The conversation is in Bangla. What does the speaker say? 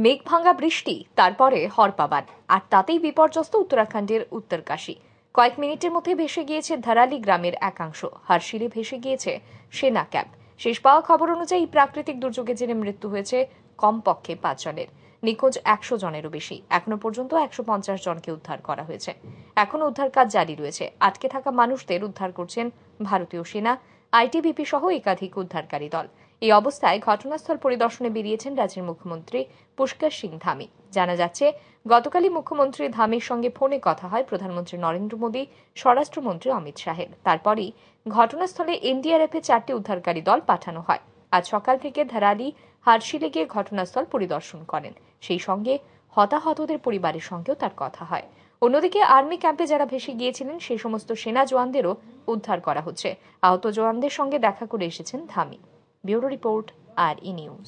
মেঘ ভাঙা বৃষ্টি, তারপরে হরপাবান, আর তাতেই বিপর্যস্ত উত্তরাখণ্ডের উত্তরকাশী। কয়েক মিনিটের মধ্যে ভেসে গিয়েছে ধারালি গ্রামের একাংশ, হারশিলে ভেসে গিয়েছে সেনা ক্যাম্প। শেষ পাওয়া খবর অনুযায়ী প্রাকৃতিক দুর্যোগের জেরে মৃত্যু হয়েছে কমপক্ষে 5 জনের, নিখোঁজ 100 জনেরও বেশি। এখনো পর্যন্ত 150 জনকে উদ্ধার করা হয়েছে। এখনো উদ্ধার কাজ জারি রয়েছে। আটকে থাকা মানুষদের উদ্ধার করছেন ভারতীয় সেনা, আইটিবিপি সহ একাধিক উদ্ধারকারী দল। এই অবস্থায় ঘটনাস্থল পরিদর্শনে বেরিয়েছেন রাজ্যের মুখ্যমন্ত্রী পুষ্কর সিং ধামি। জানা যাচ্ছে, গতকালই মুখ্যমন্ত্রী ধামির সঙ্গে ফোনে কথা হয় প্রধানমন্ত্রী নরেন্দ্র মোদী, স্বরাষ্ট্রমন্ত্রী অমিত শাহের। তারপরই ঘটনাস্থলে এনডিআরএফের 4টি উদ্ধারকারী দল পাঠানো হয়। আজ সকাল থেকে ধারালি, হারশিলে গিয়ে ঘটনাস্থল পরিদর্শন করেন। সেই সঙ্গে হতাহতদের পরিবারের সঙ্গেও তার কথা হয়। অন্যদিকে আর্মি ক্যাম্পে যারা ভেসে গিয়েছিলেন সেই সমস্ত সেনা জওয়ানদেরও উদ্ধার করা হচ্ছে। আহত জওয়ানদের সঙ্গে দেখা করে এসেছেন ধামি। ব্যুরো রিপোর্ট, আর ই নিউজ।